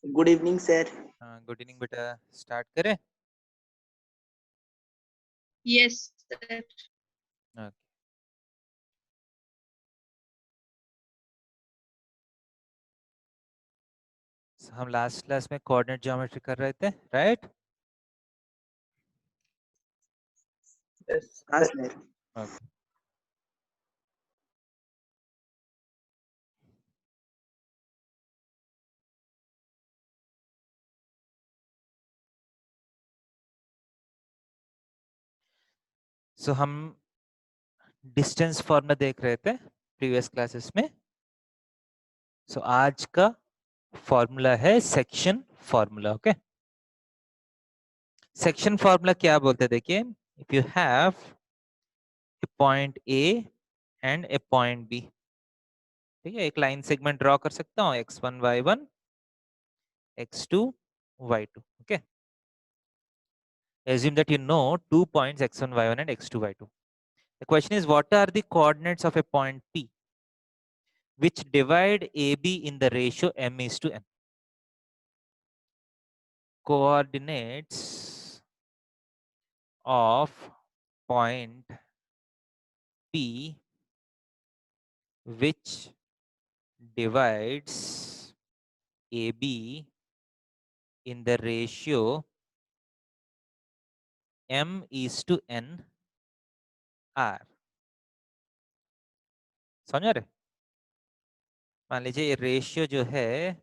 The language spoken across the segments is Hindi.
Good evening sir. Good evening बेटा, स्टार्ट करें। Yes sir. Okay. हम लास्ट क्लास में कोऑर्डिनेट ज्योमेट्री कर रहे थे, राइट? हाँ सर। ओके। सो हम डिस्टेंस फॉर्मूला देख रहे थे प्रीवियस क्लासेस में। सो आज का फॉर्मूला है section formula. Okay, section formula क्या बोलते हैं देखिए, if you have a point A and a point B, ठीक है, एक लाइन सेगमेंट ड्रॉ कर सकता हूँ, x1 y1 x2 y2। Okay, assume that you know 2 points x1 y1 and x2 y2. The question is, what are the coordinates of a point P which divide AB in the ratio m:n? Coordinates of point P which divides AB in the ratio m:n r। समझ रहे? मान लीजिए ये रेशियो जो है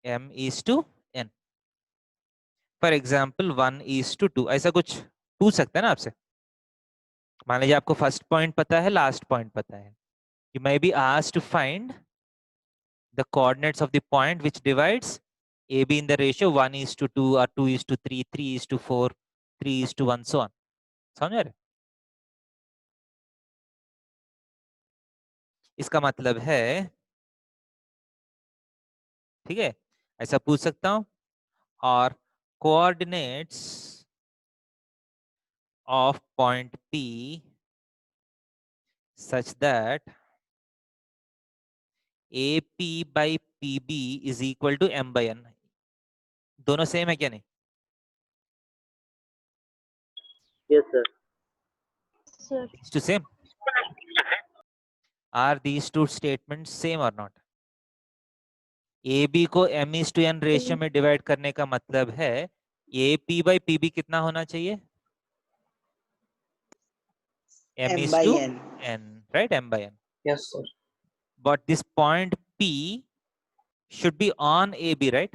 m:n, फॉर एग्जाम्पल 1:2, ऐसा कुछ पूछ सकता है ना आपसे। मान लीजिए आपको फर्स्ट पॉइंट पता है, लास्ट पॉइंट पता है, you may be asked to find the coordinates of the point which divides AB in the ratio 1:2 or 2:3, 3:4, 3:1, so on. समझ रहे? इसका मतलब है, ठीक है, ऐसा पूछ सकता हूं। और coordinates of point P such that AP by PB is equal to m/n, दोनों सेम है क्या? नहीं? Yes sir. Sir These two same? Are these two statements same or not? AB को m:n रेशियो में डिवाइड करने का मतलब है AP by PB कितना होना चाहिए? m:n, right? m/n. Yes sir. But this point P should be on AB, right?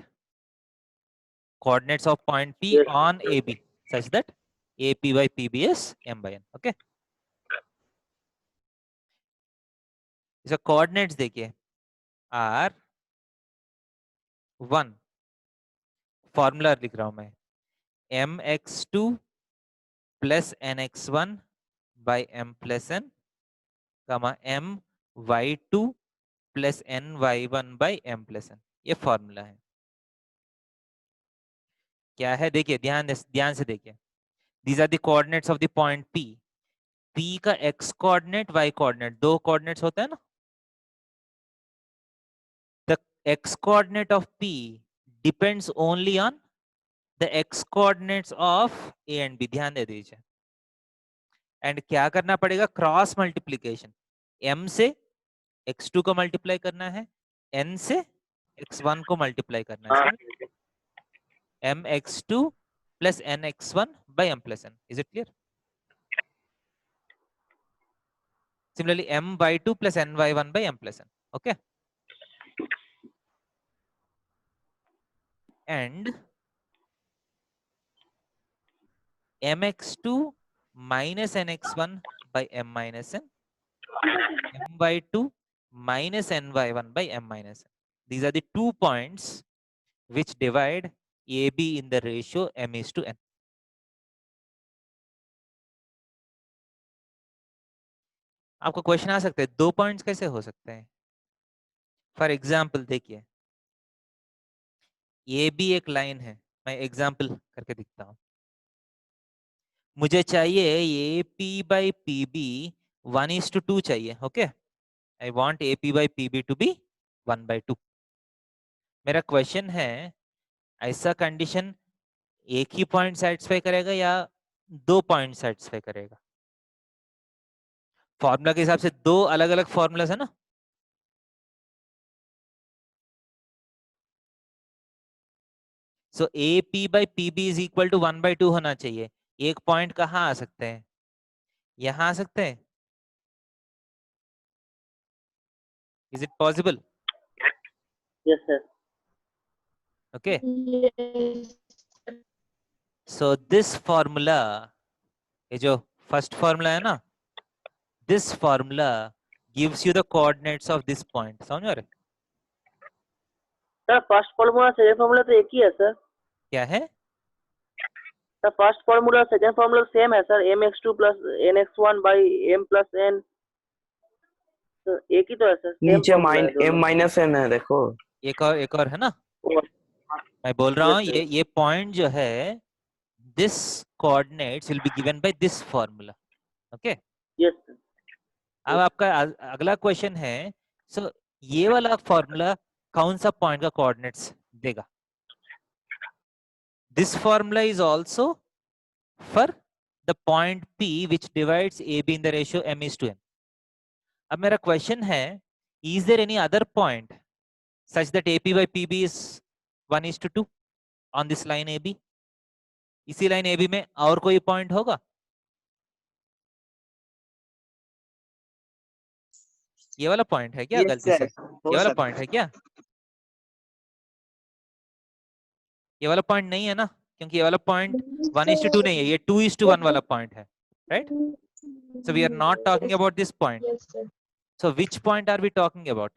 Coordinates of point P Yes. on AB such that AP by PB is m/n. Okay. इसका coordinates देखिए, R1, फॉर्मूला लिख रहा हूं मैं, mx2 plus nx1 by m plus n, my2 plus ny1 by m plus n। ये फॉर्मूला है। क्या है देखिए, ध्यान से देखिए, these are the coordinates of the point P। P का x कोऑर्डिनेट, y कोऑर्डिनेट, दो कोऑर्डिनेट्स होते हैं ना। The x coordinate of P depends only on the x coordinates of A and B। ध्यान दे दीजिए। एंड क्या करना पड़ेगा? क्रॉस मल्टीप्लीकेशन, m से x2 को मल्टीप्लाई करना है, n से x1 को मल्टीप्लाई करना है। समझ? mx2 plus nx1 by m plus n. Is it clear? Similarly, my2 plus ny1 by m plus n. Okay. And mx2 minus nx1 by m minus n, my2 minus ny1 by m minus n. These are the 2 points which divide AB in the ratio m:n. आपको क्वेश्चन आ सकते हैं, 2 पॉइंट्स कैसे हो सकते हैं? फॉर एग्जाम्पल देखिए, ये भी एक लाइन है, मैं एग्जाम्पल करके दिखता हूं। मुझे चाहिए A P by P B 1:2 चाहिए। Okay, I want A P by P B to be 1/2। मेरा क्वेश्चन है, ऐसा कंडीशन एक ही पॉइंट सेटिस्फाई करेगा या 2 पॉइंट सेटिस्फाई करेगा? फॉर्मूला के हिसाब से 2 अलग अलग फॉर्मूलाज है ना। So a P by P B is equal to 1/2 होना चाहिए। एक पॉइंट कहाँ आ सकते हैं? यहाँ आ सकते हैं। Is it possible? Yes, sir. Okay, Yes. So this formula, ये जो फर्स्ट फॉर्मूला है ना, this formula gives you the coordinates of this point. समझ रहे? Sir first formula second formula तो एक ही है सर। क्या है? Sir first formula second formula same है sir, mx2 plus nx1 by m plus n। एक ही तो है सर, सेम नीचे फॉर्मूला है m दोनों। माइनस n है, देखो। एक और है ना। मैं बोल रहा हूँ ये पॉइंट जो है, this coordinates will be given by this formula. Okay, yes sir. अब आपका अगला क्वेश्चन है, सो ये वाला फॉर्मूला कौन सा पॉइंट का कोऑर्डिनेट्स देगा? This formula is also for the point P which divides AB in the ratio m:n। अब मेरा क्वेश्चन है, is there any other point such that AP by PB is 1:2 on this line AB? इसी लाइन AB में और कोई पॉइंट होगा? ये वाला पॉइंट है क्या यस गलती से? सर, ये वाला पॉइंट है क्या? ये वाला पॉइंट नहीं है ना, क्योंकि ये वाला पॉइंट 1:2 नहीं है, ये 2:1 वाला पॉइंट है, right? So we are not talking about this point. Yes, sir. So which point are we talking about?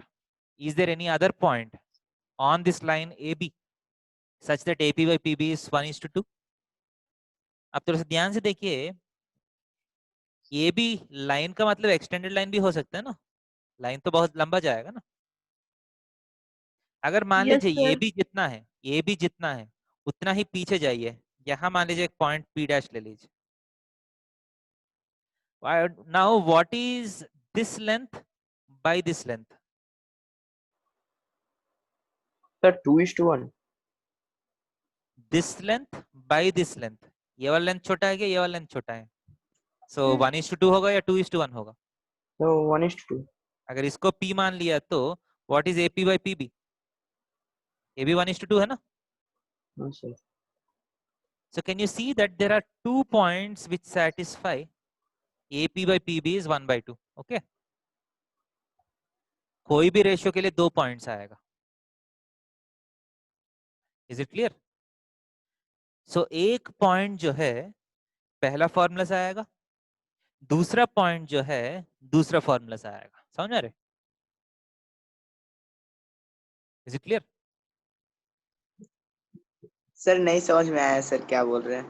Is there any other point on this line AB such that AP by PB is 1:2? आप थोड़ा सा ध्यान से देखिए, AB लाइन का मतलब एक्सटेंडेड लाइन भी हो सकता है ना, लाइन तो बहुत लंबा जाएगा ना। अगर मान Yes, लीजिए sir. ए बी जितना है उतना ही पीछे जाइए, यहाँ मान लीजिए एक पॉइंट P डैश ले लीजिए। Now what is this length by this length? Sir 2:1। This length by this length, ये वाला लेंथ छोटा है क्या ये वाला लेंथ छोटा है? सो 1:2 होगा या 2:1 होगा? तो 1:2। अगर इसको P मान लिया तो what is AP by PB? ये भी 1:2 है ना। हाँ sir. So can you see that there are 2 points which satisfy AP by PB is 1/2? Okay, कोई भी रेशियो के लिए 2 पॉइंट्स आएगा। Is it clear? सो एक पॉइंट जो है पहला फॉर्मूला से आएगा, दूसरा पॉइंट जो है दूसरा फॉर्मूला से आएगा। समझ आ रहे? Is it clear? सर नहीं समझ में आया सर, क्या बोल रहे हैं?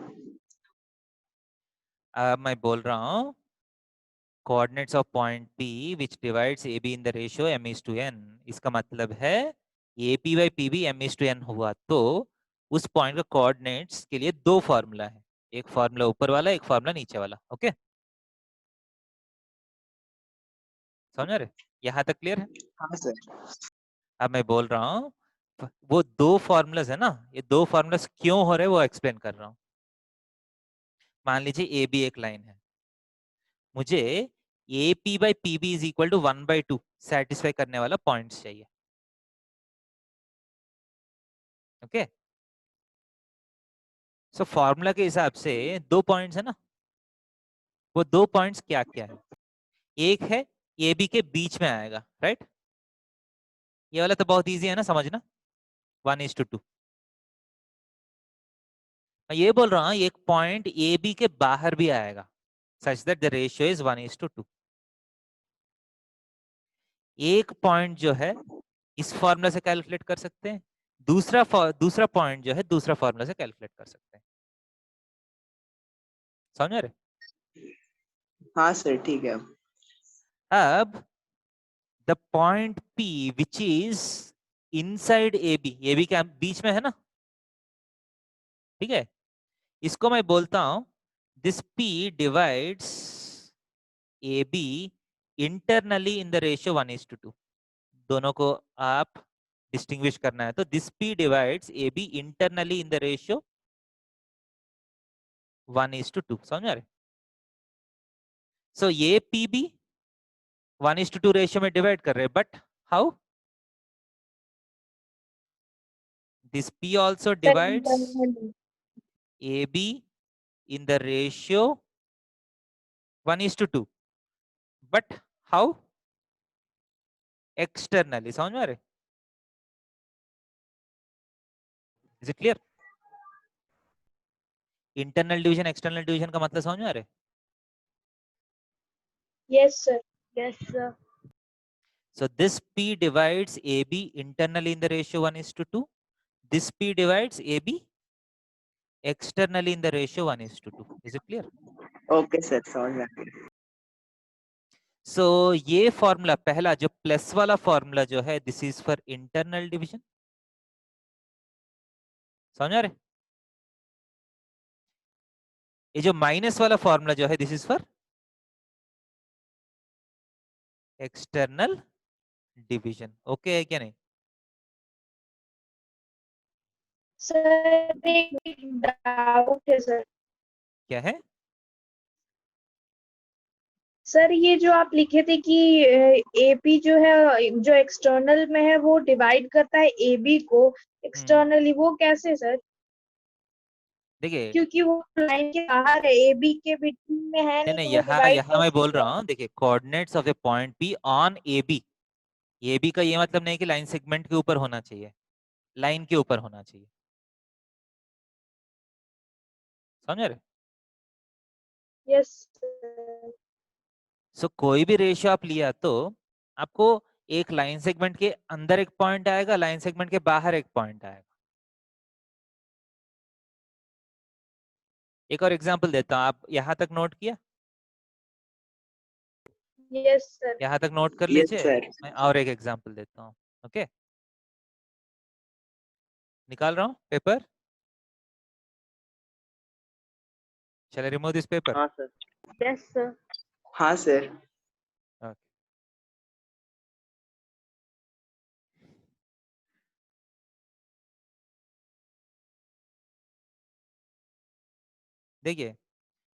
मैं बोल रहा हूँ coordinates of point P which divides AB in the ratio m:n। इसका मतलब है AP by PB m:n हुआ तो उस पॉइंट का कोऑर्डिनेट्स के लिए 2 फॉर्मूला है, एक फॉर्मूला ऊपर वाला, एक फॉर्मूला नीचे वाला। ओके, समझ रहे? यहाँ तक क्लियर है? हाँ सर। अब मैं बोल रहा हूँ वो 2 फॉर्मूलाज है ना, ये 2 फॉर्मूलाज क्यों हो रहे हैं वो एक्सप्लेन कर रहा हूँ। मान लीजिए AB एक लाइन है, मुझे AP by PB is equal to 1/2 satisfy करने वाला पॉइंट्स चाहिए। ओके, सो फॉर्मूला के हिसाब से 2 पॉइंट्स है ना, वो 2 पॉइंट्स क्या क्या है? एक है AB के बीच में आएगा, राइट? ये वाला तो बहुत इजी है ना समझना, 1:2। मैं ये बोल रहा हूँ एक पॉइंट AB के बाहर भी आएगा such that the ratio is 1:2। एक पॉइंट जो है इस फॉर्मूला से कैलकुलेट कर सकते हैं, दूसरा पॉइंट जो है दूसरा फॉर्मूला से कैलकुलेट कर सकते हैं। समझ रहे? हाँ सर ठीक है। अब the point P which is inside AB के बीच में है ना, ठीक है, इसको मैं बोलता हूं this P divides AB internally in the ratio 1:2। दोनों को आप डिस्टिंग्विश करना है तो this P divides AB internally in the ratio 1:2 समझ आ रहे? सो ये PB 1:2 रेशियो में डिवाइड कर रहे हैं but how this P also divides AB in the ratio 1:2 but how externally समझ में आ रहे? Is it clear? Internal division external division का मतलब समझ में आ रहे? Yes, sir. Yes, sir. So this P divides AB internally in the ratio 1:2. This P divides AB externally in the ratio 1:2. Is it clear? Okay sir समझ में आ गया। So ये फॉर्मूला पहला जो प्लस वाला फॉर्मूला जो है this is for internal division समझ आ रहे? ये जो माइनस वाला फॉर्मूला जो है this is for external division. Okay है क्या नहीं? सर एक डाउट है सर। क्या है? सर ये जो आप लिखे थे कि एपी जो है जो एक्सटर्नल में है वो डिवाइड करता है एबी को एक्सटर्नली, वो कैसे सर? देखिए क्योंकि वो लाइन के बाहर है, एबी के बिटवीन में है नहीं नहीं, नहीं तो वो यहाँ डिवाइड यहाँ मैं कैसे बोल रहा होगा? हूँ देखिए coordinates of a point P on A B का ये मतलब नहीं कि लाइन सेगमेंट के ऊपर होना चाहिए, लाइन के ऊपर होना चाहिए। समझ रहे? यस सो कोई भी रेशियो आप लिया तो आपको एक लाइन सेगमेंट के अंदर एक पॉइंट आएगा, लाइन सेगमेंट के बाहर एक पॉइंट आएगा। एक और एग्जांपल देता हूँ, आप यहाँ तक नोट किया? Yes sir. यहाँ तक नोट कर यस लीजिए, सर। मैं और एक एग्जांपल देता हूँ। ओके निकाल रहा हूँ paper. Shall I remove this paper? हाँ सर। Yes sir. हाँ सर। Okay. देखिए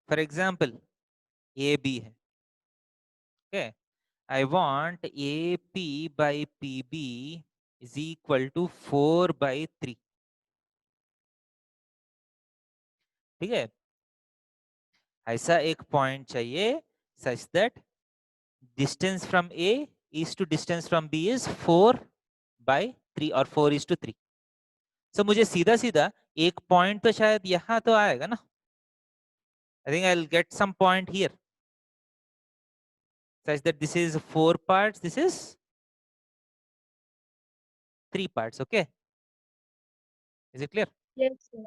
फॉर एग्जाम्पल ए बी है। Okay I want A P by P B is equal to 4/3। ठीक है, ऐसा एक पॉइंट चाहिए such that distance from A is to distance from B is 4/3 और 4:3। सो मुझे सीधा सीधा एक पॉइंट तो शायद यहाँ तो आएगा ना। I think I will get some point here such that this is 4 parts, this is 3 parts. Okay, is it clear? Yes sir.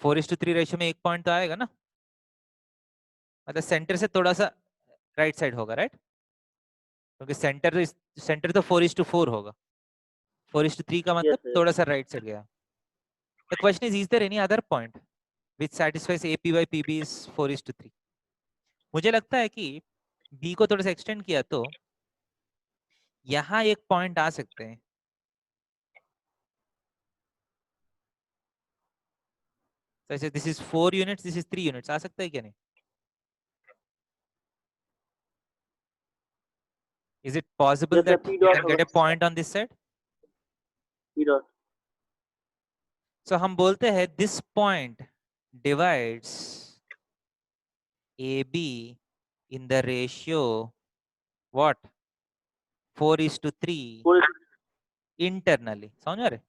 4:3 ratio में एक पॉइंट तो आएगा ना, मतलब सेंटर से थोड़ा सा राइट साइड होगा, राइट? क्योंकि सेंटर तो 4:4 होगा, 4:3 का मतलब Yes, sir. थोड़ा सा राइट साइड गया। The question is there any other point which satisfies AP by PB is 4:3? मुझे लगता है कि B को थोड़ा सा एक्सटेंड किया तो यहाँ एक पॉइंट आ सकते हैं। So this is 4 units, this is 3 units, आ सकता है क्या नहीं? Is it possible Yes, sir, that P you dot can get a होगा। point on this side? P dot। So हम बोलते हैं this point divides AB in the ratio what? 4:3 Full। internally. समझ आ रहे?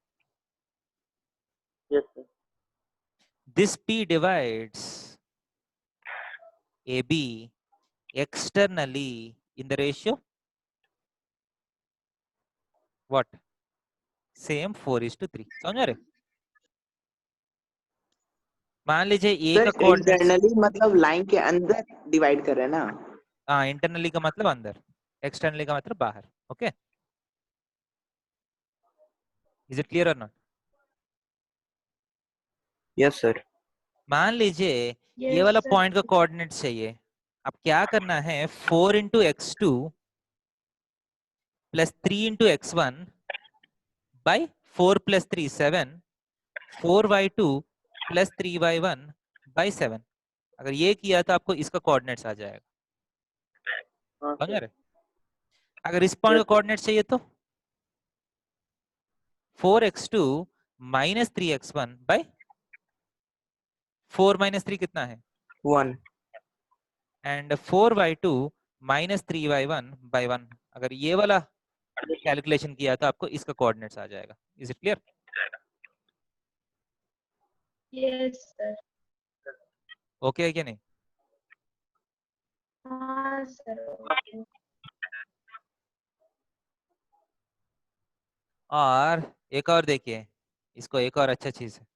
Yes, sir। This P divides AB externally in the ratio what? Same 4:3. समझ आ रहे? मान लीजिए A सर का कोऑर्डिनेट्स, इंटरनली मतलब लाइन के अंदर डिवाइड कर रहे हैं ना। हाँ इंटरनली का मतलब अंदर, एक्सटर्नली का मतलब बाहर। ओके इज इट क्लियर और नॉट? Yes sir. मान लीजिए ये वाला पॉइंट का कोऑर्डिनेट्स चाहिए। अब क्या करना है, 4 × x2 + 3 × x1 by 4 + 3 7, 4y2 + 3y1 by 7। अगर ये किया तो आपको इसका कोऑर्डिनेट्स आ जाएगा, हाँ समझ सर। रहे? अगर इस पॉइंट का कोऑर्डिनेट्स चाहिए तो 4x2 - 3x1 बाई 4 - 3 कितना है 1 एंड 4y2 - 3y1 बाई 1। अगर ये वाला कैलकुलेशन किया तो आपको इसका कोऑर्डिनेट्स आ जाएगा। Is it clear? Yes sir. Okay है क्या नहीं? हाँ सर। और एक और देखिए इसको, एक और अच्छा चीज है।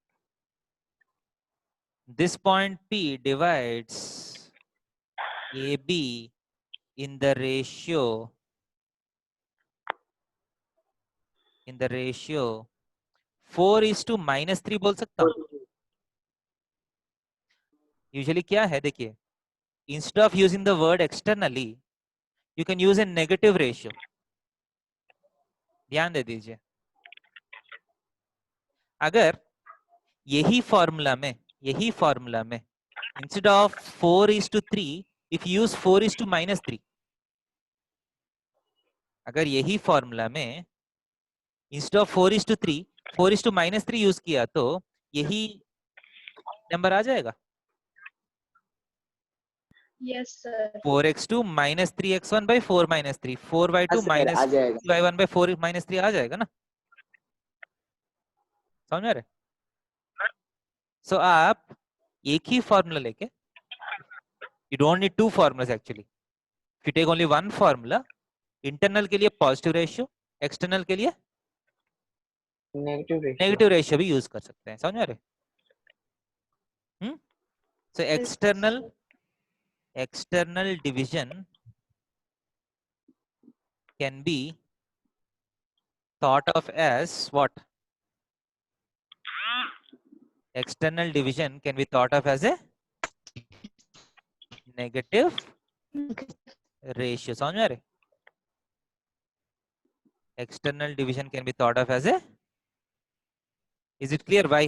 This point P divides AB in the ratio 4:-3 बोल सकता हूँ। यूजुअली क्या है देखिए, instead of using the word externally you can use A negative ratio. ध्यान दे दीजिए, अगर यही फॉर्मूला में इंस्टेड ऑफ 4:3 इफ यूज 4:-3, अगर यही फॉर्मूला में इंस्टेड ऑफ 4:3 4:-3 यूज किया तो यही नंबर आ जाएगा। Yes sir. 4x2 - 3x1 by 4 - 3, 4y2 हाँ सर, आ जाएगा। - y1 by 4 - 3 आ जाएगा ना, समझ रहे? सो आप एक ही फॉर्मूला लेके, you don't need to formulas actually, if you take only one formula, internal के लिए पॉजिटिव रेशियो, एक्सटर्नल के लिए नेगेटिव रेशियो भी यूज कर सकते हैं, समझ रहे? सो external division can be thought of as what? External division can be thought of as a negative ratio, समझ में आ रहे? External division can be thought of as a, is it clear why?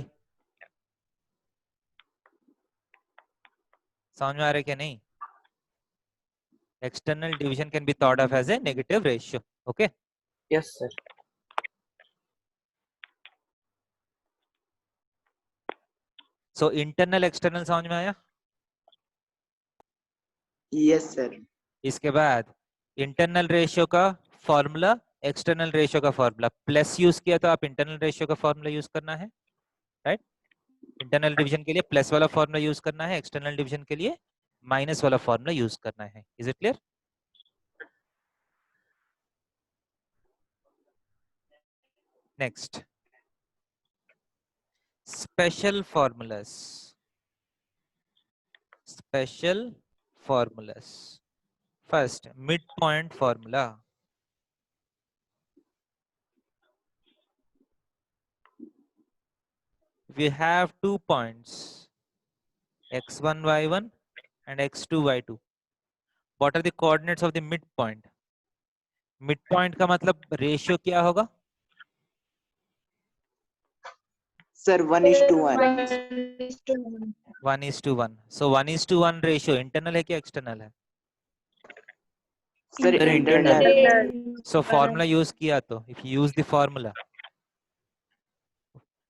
समझ में आ रहे क्या नहीं? External division can be thought of as a negative ratio, okay? Yes sir. So internal external समझ में आया? Yes sir. इसके बाद इंटरनल रेशियो का फॉर्मूला, एक्सटर्नल रेशियो का फॉर्मूला, प्लस यूज किया तो आप इंटरनल रेशियो का फॉर्मूला यूज करना है, राइट? इंटरनल डिवीजन के लिए प्लस वाला फॉर्मूला यूज करना है, एक्सटर्नल डिवीजन के लिए माइनस वाला फॉर्मूला यूज करना है। Is it clear? Next, special formulas. Special formulas, first mid point formula. We have 2 points, x1 y1 and x2 y2. What are the coordinates of the midpoint? Midpoint का मतलब रेशियो क्या होगा? Sir 1:1. 1:1. 1:1. So 1:1 रेशियो इंटरनल है क्या एक्सटर्नल है? Sir internal. So formula use किया तो, if you use the formula,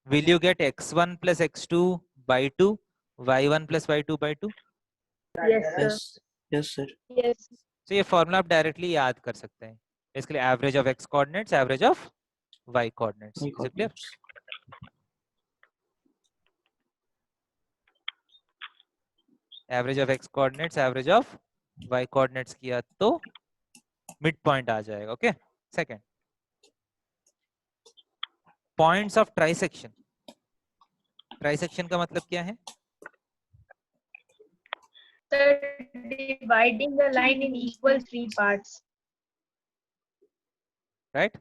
will you get x1 plus x2 by 2, y1 plus y2 by 2? Yes sir. Yes sir. Yes. So ये फॉर्मूला आप डायरेक्टली याद कर सकते हैं। Basically average of x coordinates, average of y coordinates. Is it clear? Average of x coordinates, average of y coordinates किया तो मिड पॉइंट आ जाएगा, okay? Second, points of trisection. Trisection का मतलब क्या है? Sir, dividing the line in equal 3 parts. Right?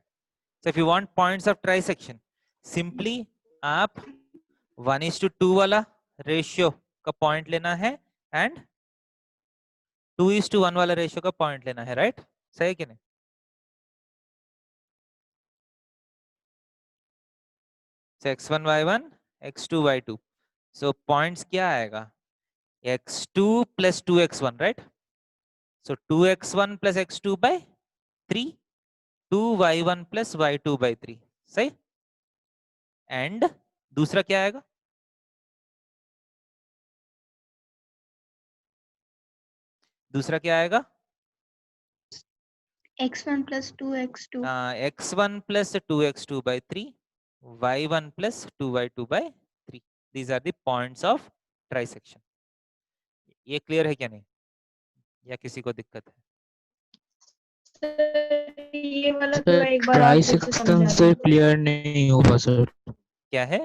So if you want points of trisection, simply आप 1:2 वाला रेशियो का पॉइंट लेना है एंड 2:1 वाला रेशियो का पॉइंट लेना है, राइट? सही है कि नहीं? So x1 y1 x2 y2. So points क्या आएगा? x2 plus 2x1, right? So 2x1 plus x2 by 3, 2y1 plus y2 by 3. सही? And दूसरा क्या आएगा? दूसरा क्या आएगा? x1 plus 2x2. x1 plus 2x2 by 3, y1 plus 2y2 by 3. These are the points of trisection. ये क्लियर है क्या नहीं? या किसी को दिक्कत है? ये वाला थोड़ा एक बार और फिर से समझा ट्राइसेक्शन से दीजिए। क्लियर नहीं हुआ सर। क्या है?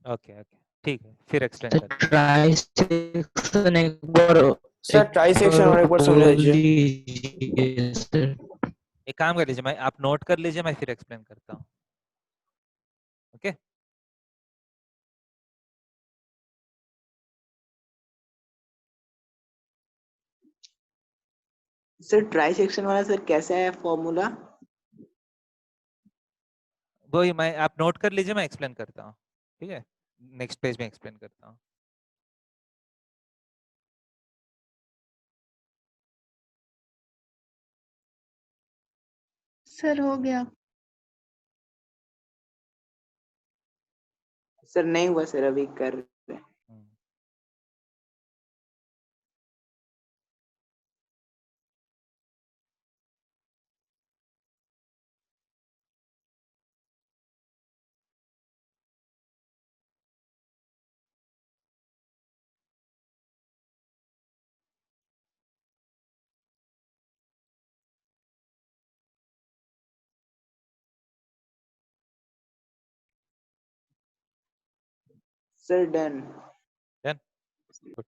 ओके ओके ठीक है, फिर एक्सप्लेन करते हैं। ट्राइसेक्शन एक बार सर ट्राइसेक्शन और एक बार समझा दीजिए। दीजिए सर। एक काम कर लीजिए, मैं आप नोट कर लीजिए, मैं फिर एक्सप्लेन करता हूँ। ओके सर ट्राइसेक्शन वाला सर कैसा है फॉर्मूला? वही मैं, आप नोट कर लीजिए, मैं एक्सप्लेन करता हूँ। ठीक है, नेक्स्ट पेज में एक्सप्लेन करता हूँ। सर हो गया। सर नहीं हुआ सर, अभी कर रहे हैं। Sir done. Done? Good.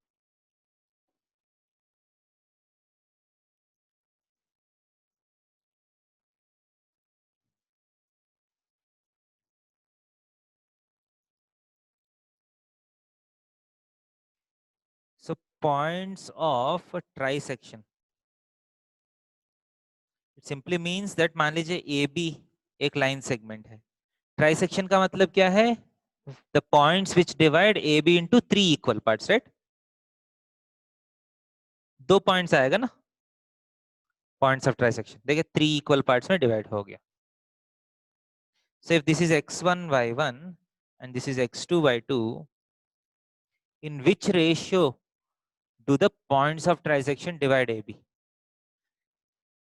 So points of trisection. It simply means that मान लीजिए AB एक लाइन सेगमेंट है। ट्राइसेक्शन का मतलब क्या है? The points which divide AB into 3 equal parts, right? 2 points आएगा ना पॉइंट्स ऑफ ट्राइसेक्शन। देखिए 3 इक्वल पार्ट्स में डिवाइड हो गया। So if this is x1 y1 and this is x2 y2, in which ratio do the points of trisection divide AB?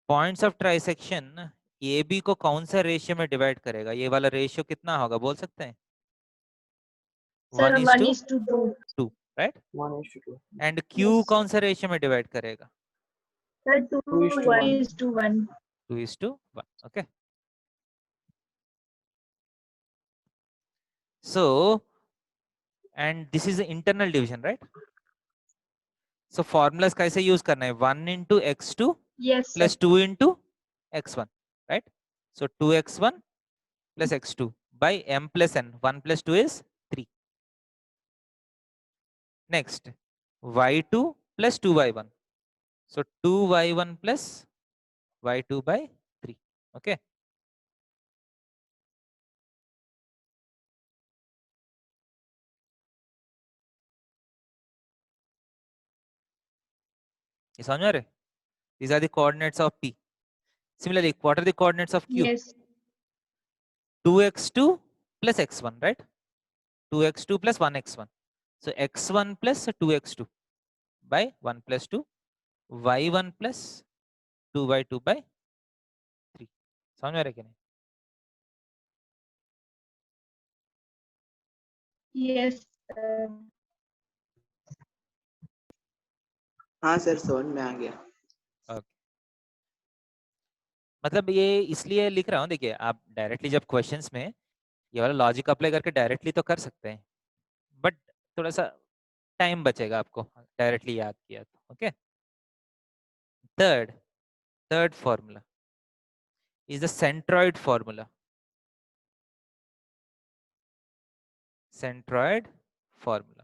Points of trisection AB को कौन सा रेशियो में डिवाइड करेगा? ये वाला रेशियो कितना होगा बोल सकते हैं? Sir 1:2, 1:2 right? 1:2। And Q Yes. कौन सा रेशियो में डिवाइड करेगा? Sir 2:1। 2:1 2:1. Okay. So, and this is the internal division, right? So formulas कैसे यूज करना है? 1 into x2 Yes sir. plus 2 into x1, right? So 2x1 plus x2 by m plus n. 1 plus 2 is 3. Next, y2 plus 2y1. So 2y1 plus y2 by 3. Okay. ये समझ आ रहे? These are the coordinates of P. Similarly, what are the coordinates of Q? Yes. 2x2 plus x1, right? 2x2 plus 1x1. So x1 plus 2x2 by 1 plus 2, y1 plus 2y2 by 3. समझ में आ रहा है कि नहीं? Yes sir. हाँ सर समझ में आ गया। मतलब ये इसलिए लिख रहा हूँ, देखिए आप डायरेक्टली जब क्वेश्चंस में ये वाला लॉजिक अप्लाई करके डायरेक्टली तो कर सकते हैं, बट थोड़ा सा टाइम बचेगा आपको डायरेक्टली याद किया तो। Okay, third formula is the centroid formula. Centroid formula,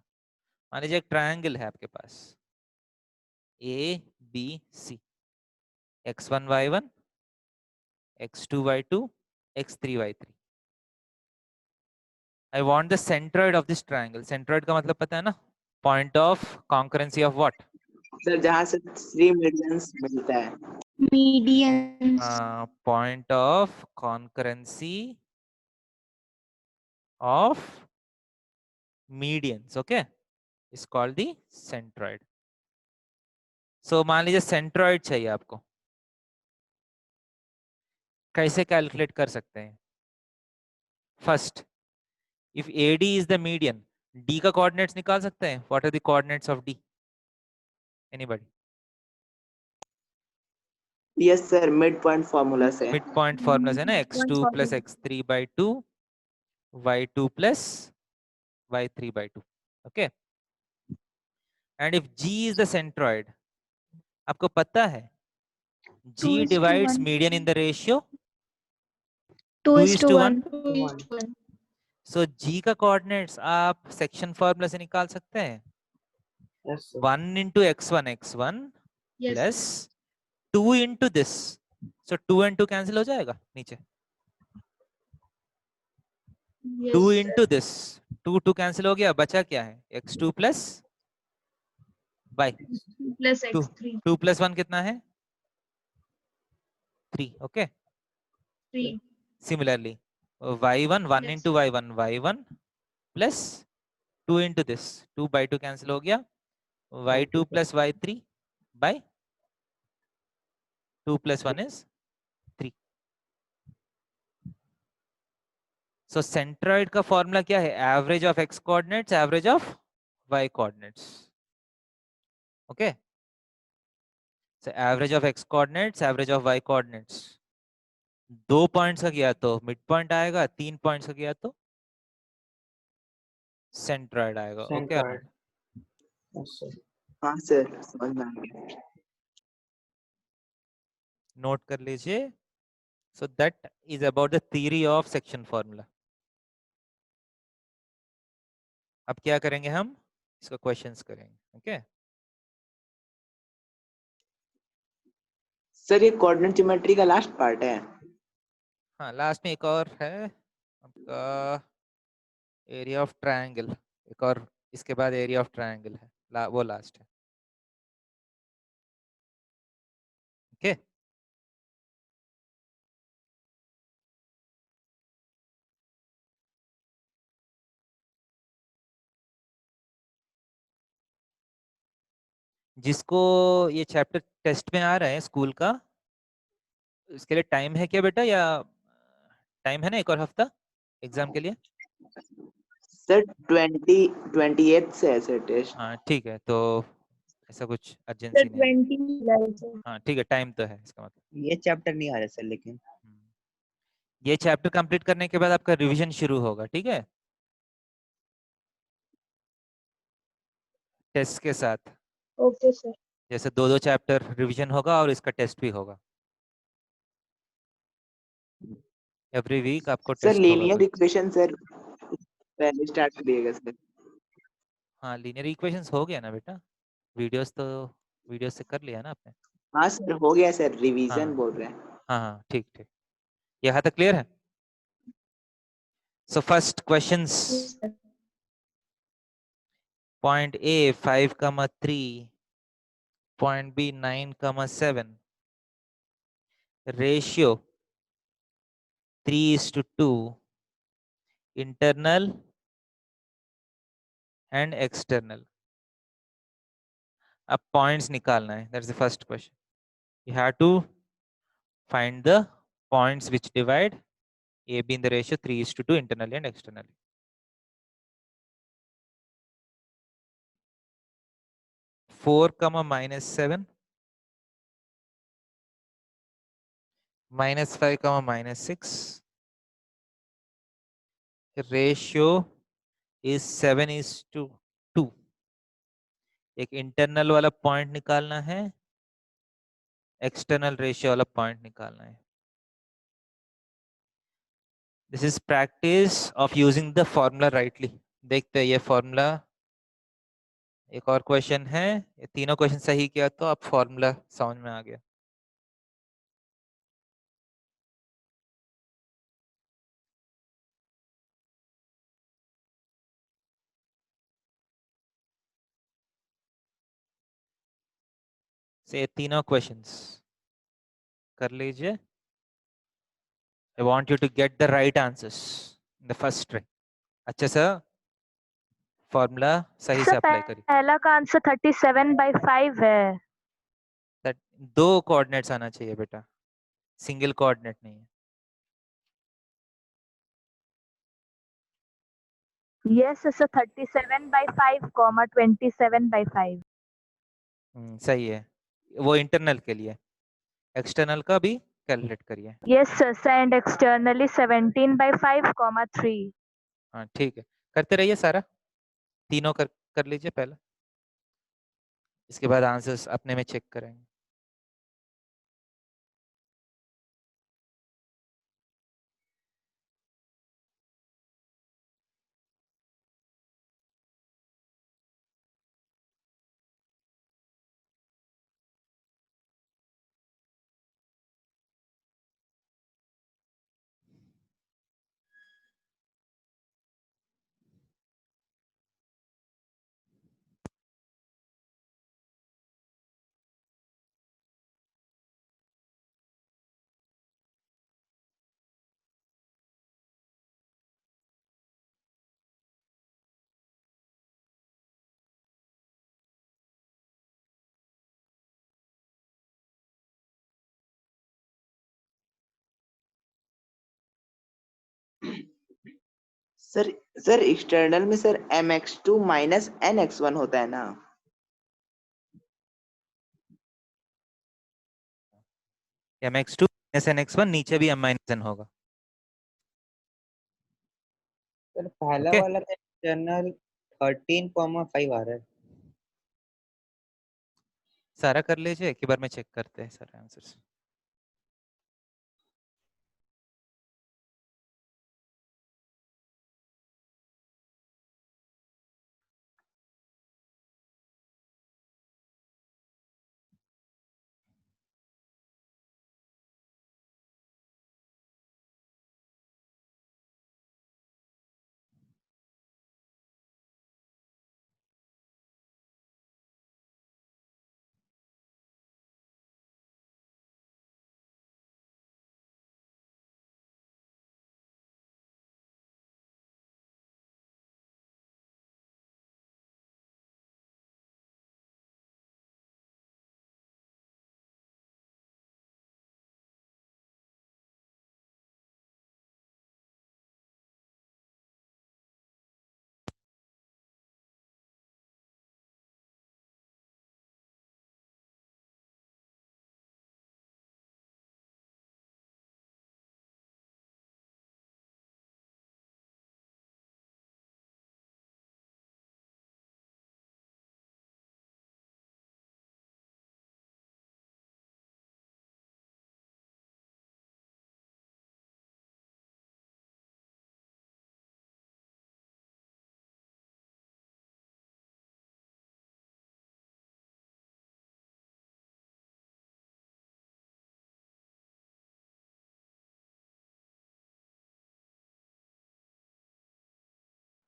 मान लीजिए एक ट्रायंगल है आपके पास ABC, x1 y1 x2 y2 x3 y3। I want the centroid of this triangle. Centroid का मतलब पता है ना? Point of concurrency of what? Sir जहाँ से 3 मीडियंस मिलता है। Medians. Point of concurrency of medians, okay, is called the centroid. So मान लीजिए centroid चाहिए आपको, कैसे कैलकुलेट कर सकते हैं? First, if AD is the median, D का कोऑर्डिनेट्स निकाल सकते हैं? What are the coordinates of D? Anybody? Yes sir, mid point formula से। मिड पॉइंट फॉर्मूला से ना, x2 plus x3 by 2 y2 plus y3 by 2, okay? And if G is the centroid, आपको पता है G 2:1. divides median in the ratio 2:1. 1. so G का कोऑर्डिनेट्स आप सेक्शन फॉर्मूला से निकाल सकते हैं? Yes sir. 1 into x1 Yes, plus 2 into this, so 2 and 2 cancel हो जाएगा नीचे। 2 into this, 2 cancel हो गया, बचा क्या है? x2 plus y plus 2, x3 2 plus 1 कितना है? 3, okay? 3 Similarly, y1, 1 Yes. into y1 y1 plus 2 into this, 2 by 2 cancel हो गया, y2 plus y3 by 2 plus 1 is 3. So centroid का फॉर्मूला क्या है? Average of x coordinates, average of y coordinates, okay? So average of x coordinates, average of y coordinates. 2 points का किया तो मिड पॉइंट आएगा, 3 पॉइंट्स का किया तो सेंट्रॉइड आएगा, ओके? हाँ सर, समझ में आ गया। नोट कर लीजिए। So that is about the theory of section formula. अब क्या करेंगे हम? इसका क्वेश्चंस करेंगे, ओके? सर ये कोऑर्डिनेट ज्योमेट्री का लास्ट पार्ट है। हाँ, लास्ट में एक और है आपका एरिया ऑफ ट्रायंगल, एक और इसके बाद एरिया ऑफ ट्रायंगल है, वो लास्ट है, ओके? जिसको ये चैप्टर टेस्ट में आ रहा है स्कूल का, इसके लिए टाइम है क्या बेटा, या टाइम है ना एक और हफ्ता एग्जाम के लिए? सर 28 से है सर टेस्ट। हाँ ठीक है, तो ऐसा कुछ Sir, अर्जेंसी नहीं है। 20 July से। हाँ ठीक है, टाइम तो है इसका मतलब। ये चैप्टर नहीं आ रहा सर लेकिन। ये चैप्टर कंप्लीट करने के बाद आपका रिवीजन शुरू होगा, ठीक है, टेस्ट के साथ। Okay, sir. जैसे 2-2 चैप्टर रिवीजन होगा और इसका टेस्ट भी होगा, एवरी वीक आपको सर टेस्ट होगा लीनियर कोई। इक्वेशन सर पहले स्टार्ट करिएगा सर। हाँ, लीनियर इक्वेशंस हो गया ना बेटा, वीडियोस से कर लिया ना आपने? हाँ सर हो गया सर, रिवीजन हाँ बोल रहे हैं। हाँ हाँ, ठीक ठीक, यहाँ तक क्लियर है? So first questions, Yes, sir. Point A 5,3, point B 9,7, ratio 3:2, internal and external. अब पॉइंट्स निकालना है, that's the first question. You have to find the points which divide AB in the ratio 3:2 internally and externally. -4, -7, -5, -6. Ratio is 7:2. एक इंटरनल वाला पॉइंट निकालना है, एक्सटर्नल रेशियो वाला पॉइंट निकालना है। This is practice of using the formula rightly. देखते हैं ये फॉर्मूला, एक और क्वेश्चन है, ये तीनों क्वेश्चन सही किया तो आप फॉर्मूला समझ में आ गया। तो ये तीनों क्वेश्चंस कर लीजिए. I want you to get the right answers in the first try. अच्छा सर, फॉर्मूला सही से अप्लाई करिए. पहला का आंसर 37/5 है. That 2 कोऑर्डिनेट्स आना चाहिए बेटा, सिंगल कोऑर्डिनेट नहीं है. Yes sir 37/5, 27/5. सही है. वो इंटरनल के लिए, एक्सटर्नल का भी कैलकुलेट करिए. Yes sir and externally 17/5, 3. हाँ ठीक है, करते रहिए सारा, तीनों कर लीजिए पहले, इसके बाद आंसर्स अपने में चेक करेंगे. सर सर एक्सटर्नल में सर mx2 माइनस nx1 होता है ना? mx2 minus nx1, नीचे भी m minus n होगा. सर पहला Okay. वाला एक्सटर्नल 13,5 आ रहा है. सारा कर लीजिए, एक ही बार में चेक करते हैं सारे आंसर्स.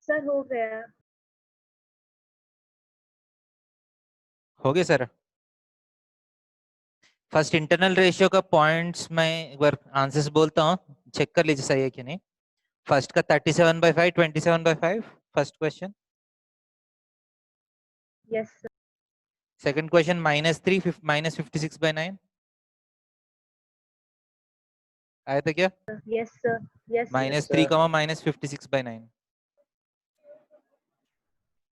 सर हो गया. हो गया सर. फर्स्ट इंटरनल रेशियो का पॉइंट्स मैं एक बार आंसर्स बोलता हूँ, चेक कर लीजिए सही है कि नहीं. फर्स्ट का 37/5, 27/5 first question. Yes sir. Second question -3, -56/9 आया था क्या? Yes sir. Yes -3, -56/9.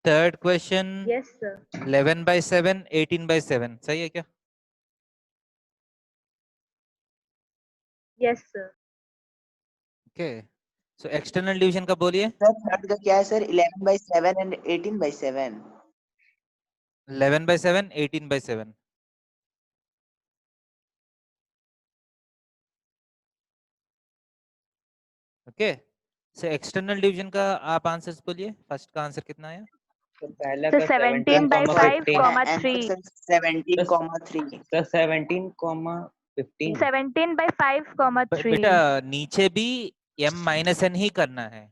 Third question yes sir. 11/7, 18/7 सही है क्या? Yes sir. Okay, so external division का बोलिए. सर थर्ड का क्या है sir? 11/7 and 18/7. 11/7, 18/7. Okay, so external division का आप आंसर्स बोलिए. फर्स्ट का आंसर कितना आया? तो पहला सर का 17/5, 17,15. 3. सर 17,3. सर 17,15. 17/5, 3. बेटा नीचे भी m माइनस n ही करना है,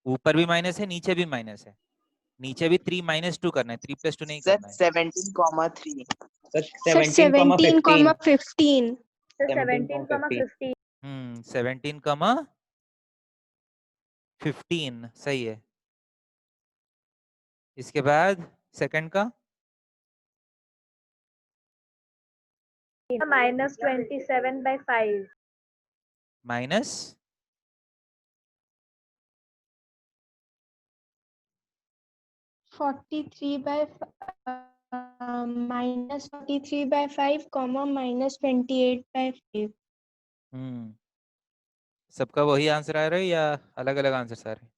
ऊपर भी माइनस है, नीचे भी माइनस है. नीचे भी 3 - 2 करना है, 3 + 2 नहीं सर करना है. 17,3. Sir Sir, 17, 17, 15. So 17, 17, 15. 17, 15 सही है। इसके बाद सेकंड का minus 27 by 5. Minus Minus 43 by 5, comma, minus 28 by 5. सबका वही आंसर आ रहा है या अलग अलग आंसर आ रहे हैं?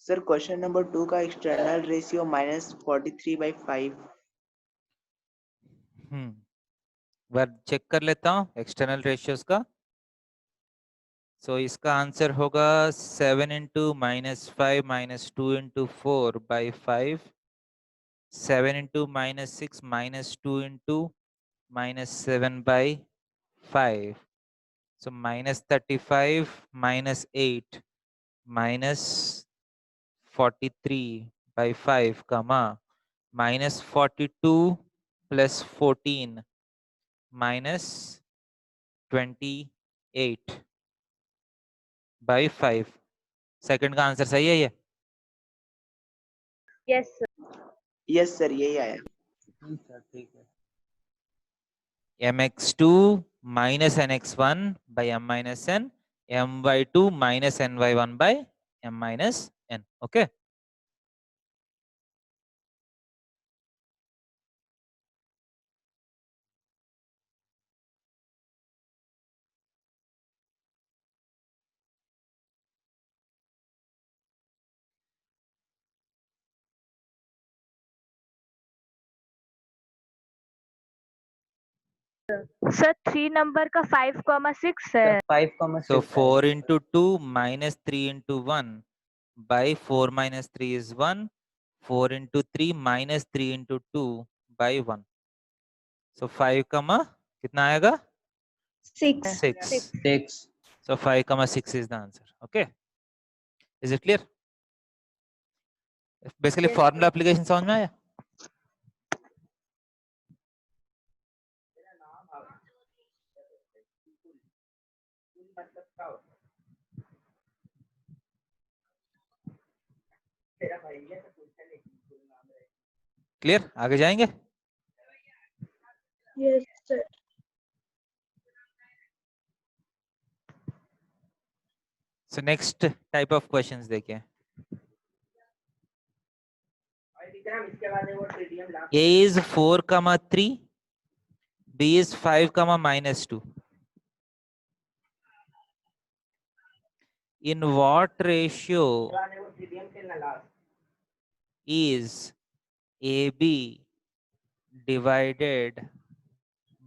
सर क्वेश्चन नंबर 2 का एक्सटर्नल रेशियो -43/5। बार चेक कर लेता हूँ एक्सटर्नल रेशियोज का। सो इसका आंसर होगा 7 into -5 -2 into 4 by 5, 7 into -6 -2 into -7 by 5. So -35 -8 -43 by 5, comma, -42 plus 14 -28 by 5. Second का आंसर सही है ये? Yes, sir. यस सर यही आया। ठीक है। mx2 minus nx1 by m minus n, my2 minus ny1 by m minus n. Okay. Sir 3 number का 5,6 है. 5, So 4 into 2 minus 3 into 1 by 4 minus 3 is 1. 4 into 3 minus 3 into 2 by 1. So 5 comma कितना आएगा? 6. 6. 6. So 5 comma 6 is the answer. Okay. Is it clear? Basically Yes, formula application समझ में आया? क्लियर? आगे जाएंगे? Yes, sir. So next type of questions देखिए. A is 4 comma 3, B is 5 comma -2. In what ratio is AB divided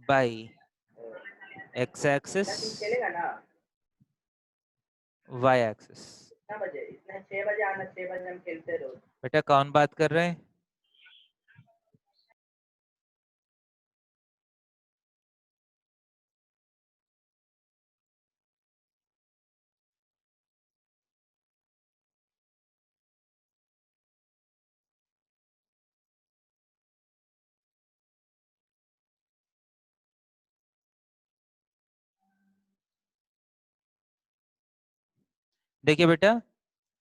by x-axis, y-axis? बेटा कौन बात कर रहे हैं? देखिए बेटा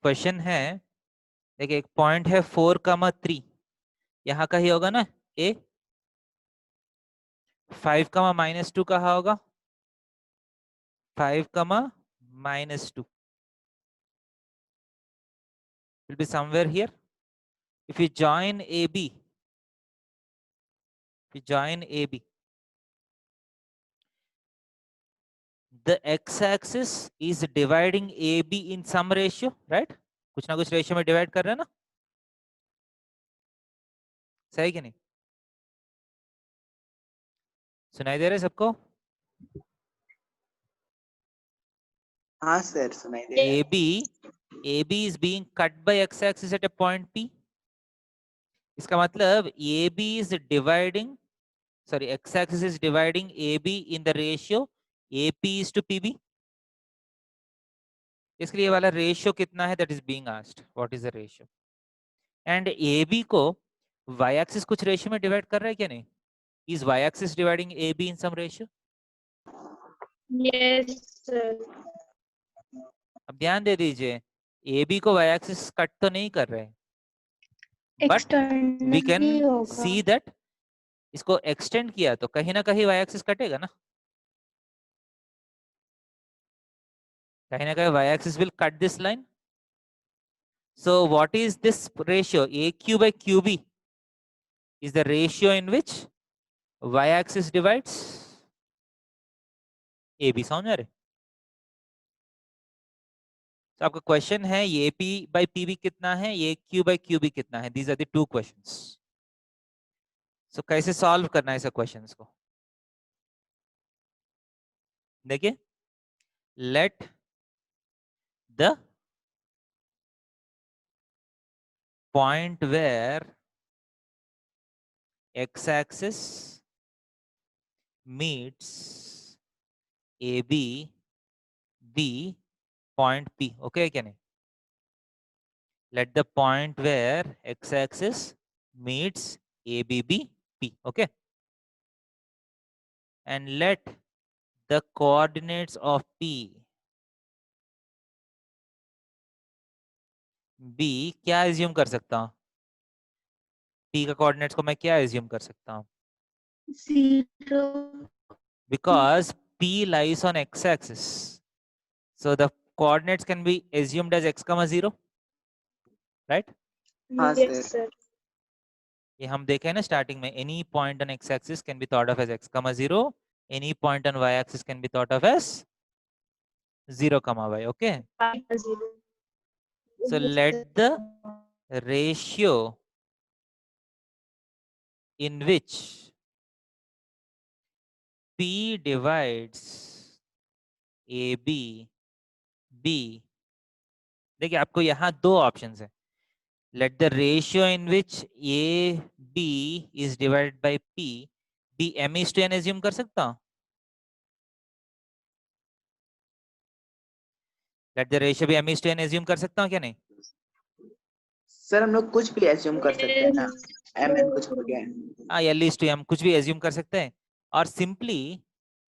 क्वेश्चन है, देखिए एक पॉइंट है 4 comma 3, यहाँ का ही होगा ना A. 5 comma -2 कहाँ होगा? 5 comma -2 will be somewhere here. If you join AB, join AB. The x-axis is dividing AB in some ratio, right? कुछ ना कुछ रेशियो में डिवाइड कर रहे हैं ना, सही कि नहीं? सुनाई दे रहा है सबको? हाँ सर सुनाई दे रहा है। AB is being cut by x-axis at a point P. इसका मतलब AB is dividing, sorry, x-axis is dividing AB in the ratio AP is to PB. इसके लिए ये वाला रेशियो कितना है, that is being asked. What is the ratio? And AB को y-axis कुछ रेशियो में डिवाइड कर रहा है क्या नहीं? Is y-axis dividing AB in some ratio? Yes, sir. अब ध्यान दे दीजिए, AB को y-axis कट तो नहीं कर रहे, but we can एक्सटर्नली होगा see that इसको एक्सटेंड किया तो कहीं ना कहीं y-axis कटेगा ना, कहीं ना कहीं y-axis will cut this line. So what is this ratio? AQ by QB is the ratio in which y-axis divides AB. समझ आ रहे? तो आपका क्वेश्चन है ये AP by PB कितना है, ये AQ by QB कितना है. These are the two questions. So कैसे सॉल्व करना है इस क्वेश्चंस को? देखिए, let the point where x-axis meets AB be point P. Okay क्या नहीं? Let the point where x-axis meets AB be P. Okay. And let the coordinates of P be, क्या assume कर सकता हूँ? P का coordinates को मैं क्या assume कर सकता हूँ? 0 Because P lies on x-axis, so the coordinates can be assumed as x, 0, right? हाँ Yes, सर। sir. ये हम देखे हैं ना स्टार्टिंग में, any point on x-axis can be thought of as x, 0. Any point on y-axis can be thought of as 0, y. Okay. 0. So let the ratio in which P divides AB B, देखिए आपको यहाँ दो ऑप्शंस है. Let the ratio in which AB is divided by P be m/n assume कर सकता हूँ? Let the ratio be m/n assume कर सकता हूँ क्या नहीं? सर हम लोग कुछ भी एज्यूम कर सकते हैं ना, mn कुछ हो गया। हाँ, L/m कुछ भी assume कर सकते हैं, और simply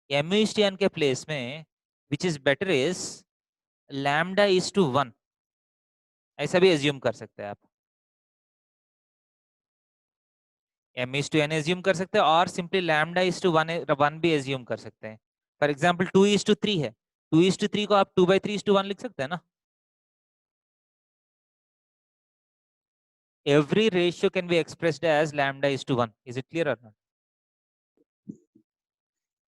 m/n के प्लेस में which is better is lambda is to 1, ऐसा भी assume कर सकते हैं आप. m/n assume कर सकते हैं और simply lambda is to 1 भी assume कर सकते हैं. For example 2:3 है, 2:3 को आप 2/3:1 लिख सकते हैं ना. Every ratio can be expressed as lambda is to 1. Is it clear or not?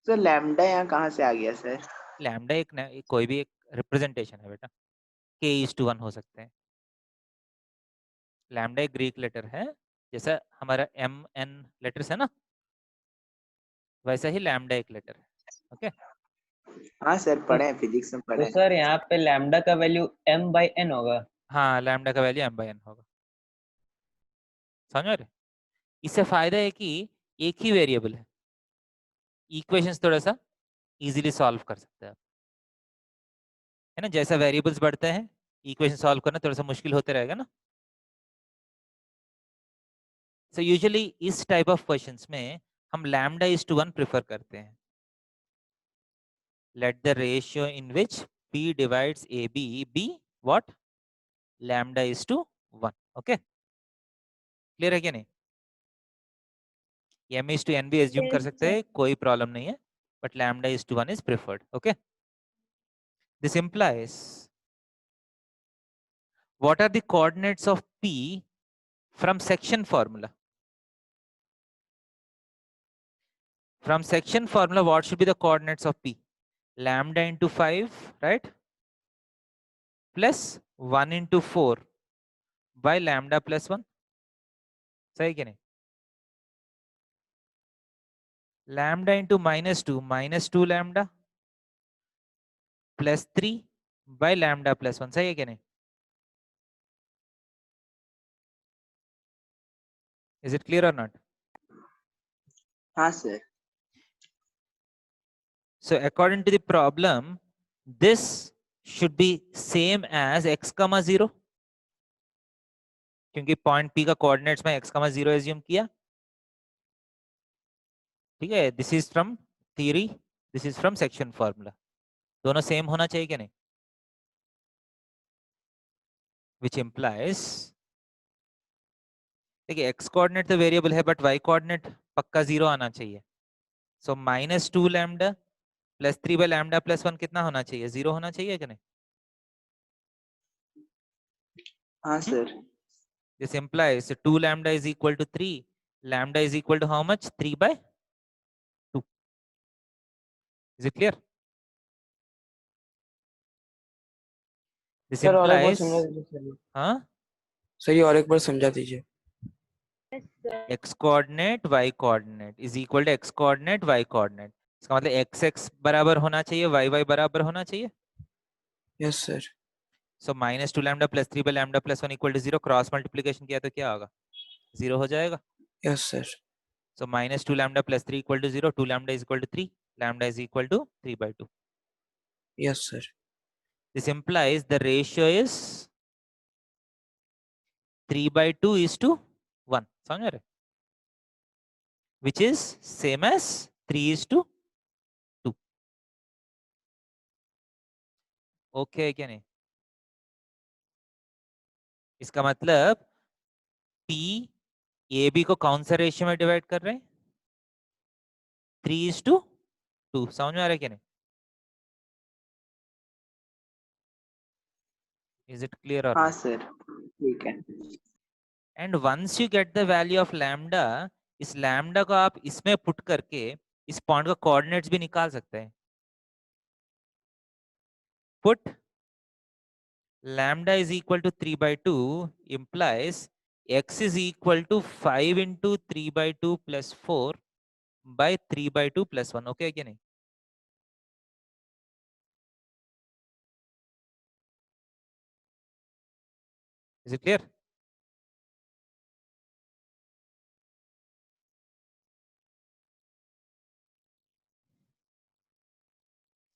तो लैम्डा यहाँ कहाँ से आ गया सर? लैम्डा एक कोई भी एक रिप्रेजेंटेशन है बेटा, k/1 हो सकते हैं. लैम्डा एक ग्रीक लेटर है, जैसा हमारा MN लेटर्स है ना, वैसा ही लैम्डा एक लेटर है. ओके. हाँ सर पढ़े हैं, फिजिक्स में पढ़े तो हैं। सर यहाँ पे लैम्डा का वैल्यू m/n होगा। हाँ, लैम्डा का वैल्यू m/n होगा. समझ रहे? इससे फायदा है कि एक ही वेरिएबल है, इक्वेशंस थोड़ा सा इजीली सॉल्व कर सकते हैं आप, है ना. जैसा वेरिएबल्स बढ़ते हैं इक्वेशन सॉल्व करना थोड़ा सा मुश्किल होते रहेगा ना. सो यूजुअली इस टाइप ऑफ क्वेश्चंस में हम लैम्डा इज टू 1 प्रेफर करते हैं. Late the ratio in which P divides AB be what? Lambda is to 1. Okay, clear है क्या नहीं? m/n भी एज्यूम कर Yes, सकते हैं, कोई प्रॉब्लम नहीं है, but lambda is to 1 is preferred. Okay. This implies what are the coordinates of P from section formula? From section formula, what should be the coordinates of P? Lambda into 5, right? Plus 1 into 4 by lambda plus 1. सही कि नहीं? Lambda into minus 2 lambda plus 3 by lambda plus 1. सही है कि नहीं? Is it clear or not? हाँ sir. So according to the problem, this should be same as x comma 0. क्योंकि पॉइंट P का कोऑर्डिनेट्स में x comma 0 एज्यूम किया. ठीक है, this is from theory, this is from section formula. दोनों सेम होना चाहिए क्या नहीं? विच इम्प्लाइज, देखिए x कोऑर्डिनेट तो वेरिएबल है बट y कोऑर्डिनेट पक्का 0 आना चाहिए. So minus 2 lambda plus 3 by lambda plus 1 कितना होना चाहिए? 0 होना चाहिए क्या नहीं? हाँ sir. This implies 2 lambda is equal to 3. Lambda is equal to how much? 3 by 2. Is it clear? This sir और एक बार implies, समझा दीजिए सर. हाँ, सर ये और एक बार समझा दीजिए. x coordinate y coordinate is equal to x coordinate y coordinate. इसका मतलब x x बराबर होना चाहिए, y y बराबर होना चाहिए. Yes sir. So minus 2 lambda plus 3 by lambda plus 1 equal to 0. Cross multiplication किया तो क्या होगा? 0 हो जाएगा. Yes sir. So minus 2 lambda plus 3 equal to 0. 2 lambda is equal to 3. Lambda is equal to 3 by 2. Yes sir. This implies the ratio is 3 by 2 is to 1. समझ रहे? Which is same as 3 is to 2. Okay क्या नहीं? इसका मतलब P AB को कौन सा रेशियो में डिवाइड कर रहे हैं? 3 is to 2. समझ में आ रहा है क्या नहीं? Is it clear or हाँ not? सर. ठीक है. And once you get the value of lambda, इस lambda को आप इसमें पुट करके इस पॉइंट का कोऑर्डिनेट्स भी निकाल सकते हैं. Put lambda is equal to 3 by 2 implies x is equal to 5 into 3 by 2 plus 4 by 3 by 2 plus 1. Okay क्या नहीं? Is it clear?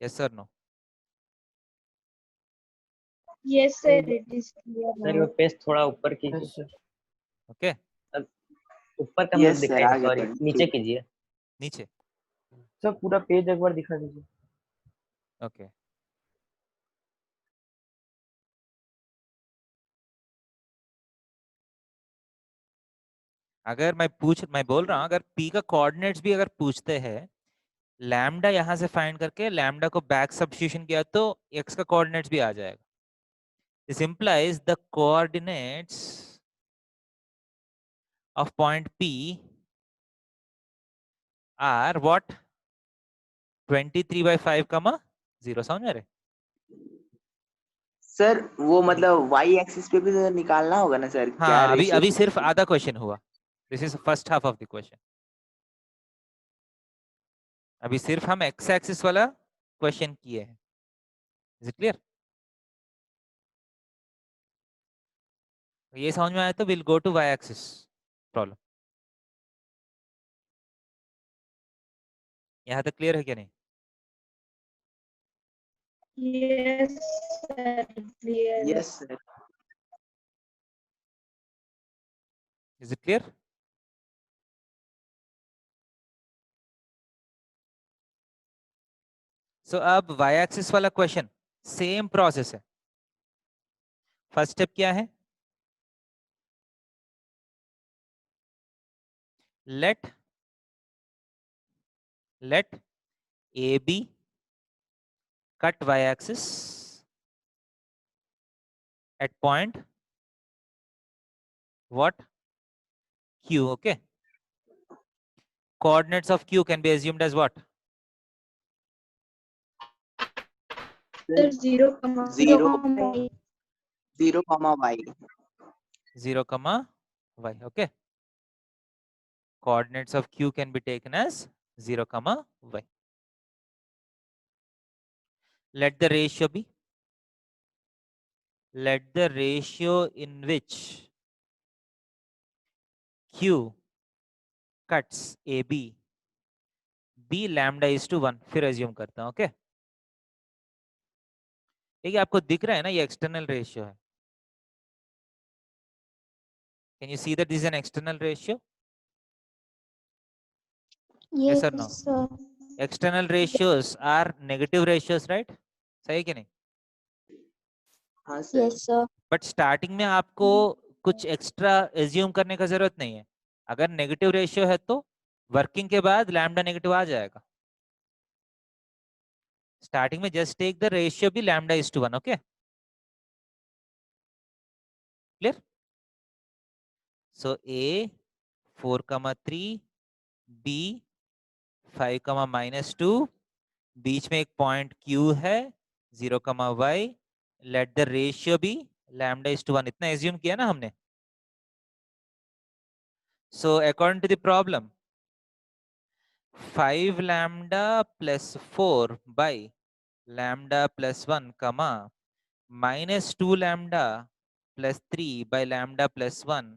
Yes or no? Yes, sir, it is clear sir now. वो पेज थोड़ा ऊपर कीजिए. Yes sir. Okay. ऊपर का Yes, मतलब sir, दिखाई, आगे सॉरी बढ़िए. नीचे कीजिए. नीचे. सर पूरा पेज एक बार दिखा दीजिए. Okay. अगर मैं बोल रहा हूं अगर P का कोऑर्डिनेट्स भी अगर पूछते हैं, लैम्डा यहां से फाइंड करके लैम्डा को बैक सब्स्टिट्यूशन किया तो x का कोऑर्डिनेट्स भी आ जाएगा. This implies the coordinates of point P are what? 23 by 5 comma 0. समझ रहे? सर वो मतलब y एक्सिस पे भी तो निकालना होगा ना सर. क्या हाँ, अभी रेशियो? सिर्फ आधा क्वेश्चन हुआ. This is first half of the question. अभी सिर्फ हम x एक्सिस वाला क्वेश्चन किए हैं. Is it clear? ये समझ में आया तो will go to y axis problem. यहाँ तक क्लियर है क्या नहीं? Yes, sir, clear. Yes sir. Is it clear? So अब y एक्सिस वाला क्वेश्चन सेम प्रोसेस है. फर्स्ट स्टेप क्या है? let AB cut y axis at point what? Q. Okay. coordinates of q can be assumed as what? Sir, 0, 0 y. 0 comma y. 0 comma y. Okay, coordinates of q can be taken as 0 comma y. Let the ratio be, let the ratio in which q cuts ab be lambda is to 1. फिर assume करता हूं. ओके, ठीक है, आपको दिख रहा है ना ये एक्सटर्नल रेशियो है. Can you see that this is an external ratio? Yes or no? Yes, sir. External ratios are negative ratios, right? सही कि नहीं? हाँ sir. Yes, sir. But starting में आपको कुछ एक्स्ट्रा एज्यूम करने का जरूरत नहीं है. अगर नेगेटिव रेशियो है तो वर्किंग के बाद लैम्डा नेगेटिव आ जाएगा. स्टार्टिंग में just take the ratio be lambda is to 1. Okay, clear? So A 4,3, B 5,-2, बीच में एक पॉइंट Q है 0,y. Let the ratio be lambda is to 1. इतना एज्यूम किया ना हमने. So according to the problem 5 lambda plus 4 by lambda plus 1 comma minus 2 lambda plus 3 by lambda plus 1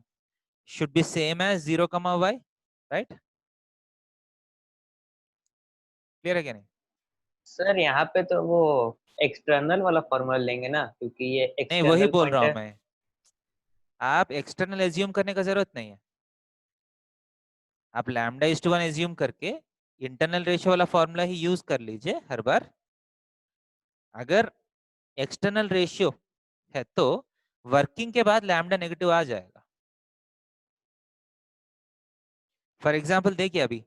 should be same as 0 comma y, right? Clear again? Sir यहाँ पे तो वो एक्सटर्नल वाला फॉर्मूला लेंगे ना, क्योंकि ये नहीं, वही एक्सटर्नल बोल पॉइंट रहा हूँ है. मैं. आप एक्सटर्नल एज्यूम करने का जरूरत नहीं है. आप लैम्डा इज टू 1 एज्यूम करके इंटरनल रेशियो वाला फॉर्मूला ही यूज कर लीजिए हर बार. अगर एक्सटर्नल रेशियो है तो वर्किंग के बाद लैम्डा नेगेटिव आ जाएगा. फॉर एग्जाम्पल देखिए अभी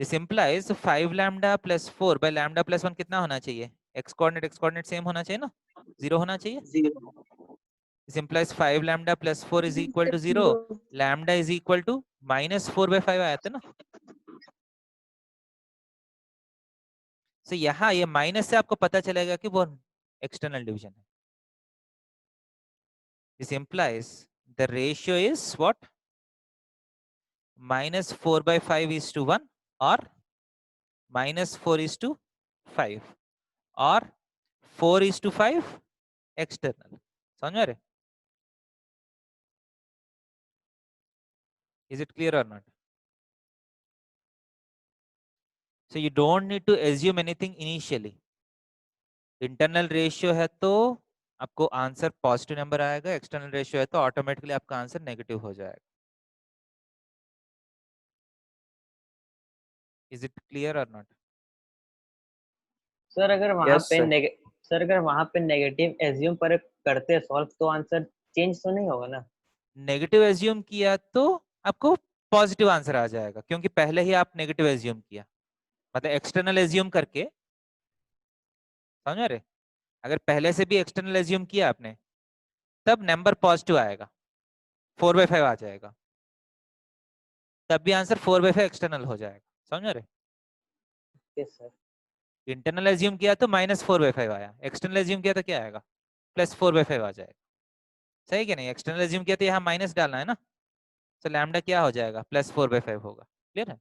this implies 5 lambda plus 4 by lambda plus 1 कितना होना चाहिए? x coordinate सेम होना चाहिए ना, 0 होना चाहिए. 0. This implies 5 lambda plus 4 is equal to 0. lambda is equal to -4/5 आया था ना. so यहाँ ये माइनस से आपको पता चलेगा कि वो एक्सटर्नल डिवीजन है. This implies the ratio is what? -4/5 is to 1 or -4 is to 5 or 4 is to 5 external. समझ में आ रहे? Is it clear or not? So you don't need to assume anything initially. Internal ratio है तो आपको आंसर पॉजिटिव नंबर आएगा. एक्सटर्नल रेशियो है तो ऑटोमेटिकली आपका आंसर नेगेटिव हो जाएगा. Is it clear or not? Sir अगर वहाँ Yes, पे sir. सर अगर वहाँ पे नेगेटिव एज्यूम पर करते सॉल्व तो आंसर चेंज तो नहीं होगा ना? नेगेटिव एज्यूम किया तो आपको पॉजिटिव आंसर आ जाएगा क्योंकि पहले ही आप नेगेटिव एज्यूम किया. मतलब एक्सटर्नल एज्यूम करके, समझ रहे? अगर पहले से भी एक्सटर्नल एज्यूम किया आपने तब नंबर पॉजिटिव आएगा, 4/5 आ जाएगा. तब भी आंसर 4/5 एक्सटर्नल हो जाएगा. समझ रहे? Yes sir. इंटरनल एज्यूम किया तो -4/5 आया. एक्सटर्नल एज्यूम किया तो क्या आएगा? +4/5 आ जाएगा. सही क्या नहीं? एक्सटर्नल एज्यूम किया तो यहाँ माइनस डालना है ना. तो लैम्डा क्या हो जाएगा? +4/5 होगा. क्लियर है?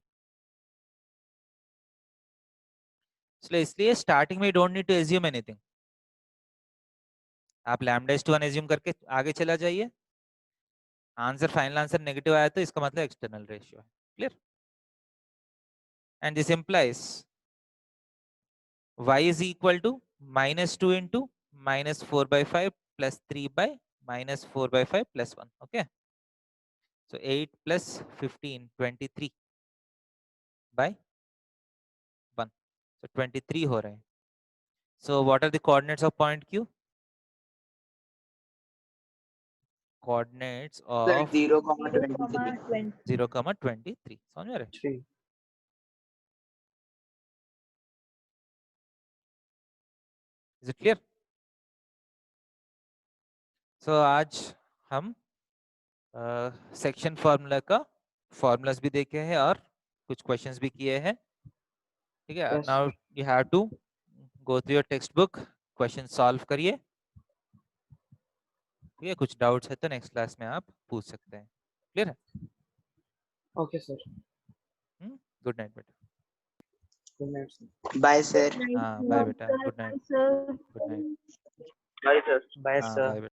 इसलिए स्टार्टिंग में don't need to assume anything. आप लैम्डा इज टू 1 एज्यूम करके आगे चला जाइए. आंसर फाइनल आंसर नेगेटिव आया तो इसका मतलब एक्सटर्नल रेशियो है. Clear? And this implies y is equal to -2 into -4/5 plus 3 by -4/5 plus 1. Okay, so 8 plus 15, 23 by 1. So 23 हो रहे हैं. So what are the coordinates of point Q? Coordinates Sir, of 0, 0, 23. 20. 0,23. समझ रहे? 3. Is it clear? So आज हम सेक्शन फॉर्मूला का फॉर्मूलाज भी देखे हैं और कुछ क्वेश्चंस भी किए हैं, ठीक है। Yes, now you have to go through your textbook, question solve करिए, ठीक है। कुछ डाउट्स है तो नेक्स्ट क्लास में आप पूछ सकते हैं। क्लियर है? okay, sir. गुड नाइट बेटा। Good night, sir. Bye sir. हाँ बाय बेटा, good night, good night. Bye sir. Bye हाँ सर। बाय बेटा।